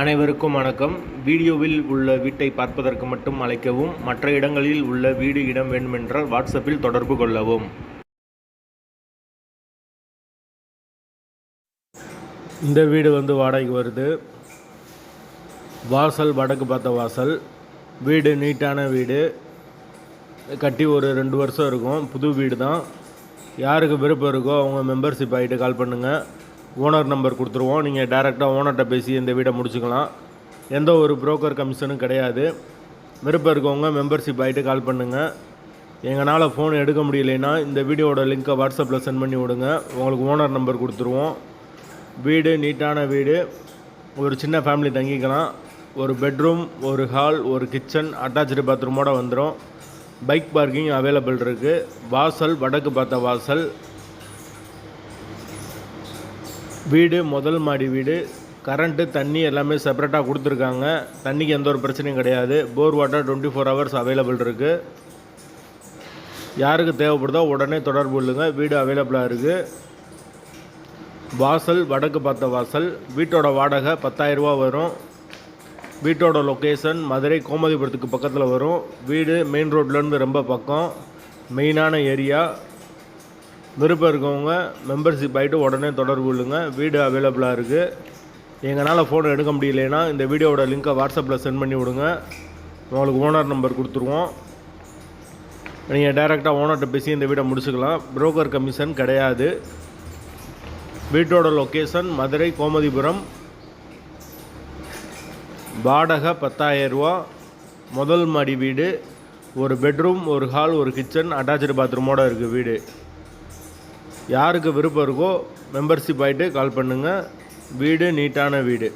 அனைவருக்கும் வணக்கம். வீடியோவில் உள்ள வீட்டை பார்ப்பதற்கு மட்டும் அழைக்கவும். மற்ற இடங்களில் உள்ள வீடு இடம் வேண்டுமென்றால் வாட்ஸ்அப்பில் தொடர்பு கொள்ளவும். இந்த வீடு வாடகைக்கு வருது. வாசல் வடக்கு பார்த்த வாசல். வீடு நீட்டான வீடு. கட்டி ஒரு 2 வருஷம் இருக்கும். புது வீடு தான். யாருக்கு விருப்பம் இருக்கோ அவங்க மெம்பர்ஷிப் ஆகிட்டு கால் பண்ணுங்கள். ஓனர் நம்பர் கொடுத்துருவோம். நீங்கள் டைரெக்டாக ஓனர்கிட்ட பேசி இந்த வீடை முடிச்சுக்கலாம். எந்த ஒரு புரோக்கர் கமிஷனும் கிடையாது. விருப்பம் இருக்கவங்க மெம்பர்ஷிப் ஆகிட்டு கால் பண்ணுங்கள். எங்களால் ஃபோன் எடுக்க முடியலைன்னா இந்த வீடியோட லிங்க்கை வாட்ஸ்அப்பில் சென்ட் பண்ணி விடுங்க. உங்களுக்கு ஓனர் நம்பர் கொடுத்துருவோம். வீடு நீட்டான வீடு. ஒரு சின்ன ஃபேமிலி தங்கிக்கலாம். ஒரு பெட்ரூம், ஒரு ஹால், ஒரு கிச்சன், அட்டாச்சு பாத்ரூமோடு வந்துடும். பைக் பார்க்கிங் அவைலபிள் இருக்குது. வாசல் வடக்கு பார்த்த வாசல். வீடு முதல் மாடி வீடு. கரண்ட்டு தண்ணி எல்லாமே செப்பரேட்டாக கொடுத்துருக்காங்க. தண்ணிக்கு எந்த ஒரு பிரச்சனையும் கிடையாது. போர் வாட்டர் 24 ஹவர்ஸ் அவைலபிள் இருக்குது. யாருக்கு தேவைப்படுதோ உடனே தொடர்பு கொள்ளுங்க. வீடு அவைலபிளாக இருக்குது. வாசல் வடக்கு பார்த்த வாசல். வீட்டோட வாடகை 10,000 ரூபா வரும். வீட்டோட லொக்கேஷன் மதுரை கோமதிபுரத்துக்கு பக்கத்தில் வரும். வீடு மெயின் ரோட்லேருந்து ரொம்ப பக்கம். மெயினான ஏரியா. விருப்பம் இருக்கவங்க மெம்பர்ஷிப் ஆகிட்டு உடனே தொடர்பு கொள்ளுங்க. வீடு அவைலபிளாக இருக்குது. எங்களால் ஃபோன் எடுக்க முடியலைன்னா இந்த வீடியோட லிங்க்கை வாட்ஸ்அப்பில் சென்ட் பண்ணி விடுங்க. உங்களுக்கு ஓனர் நம்பர் கொடுத்துருவோம். நீங்கள் டைரெக்டாக ஓனர்கிட்ட பேசி இந்த வீடை முடிச்சுக்கலாம். புரோக்கர் கமிஷன் கிடையாது. வீட்டோட லொக்கேஷன் மதுரை கோமதிபுரம். வாடகை 10,000 ரூபா. முதல் மாடி வீடு. ஒரு பெட்ரூம், ஒரு ஹால், ஒரு கிச்சன், அட்டாச்சு பாத்ரூமோடு இருக்குது வீடு. யாருக்கு விருப்பம் இருக்கோ மெம்பர்ஷிப் ஆகிட்டு கால் பண்ணுங்கள். வீடு நீட்டான வீடு.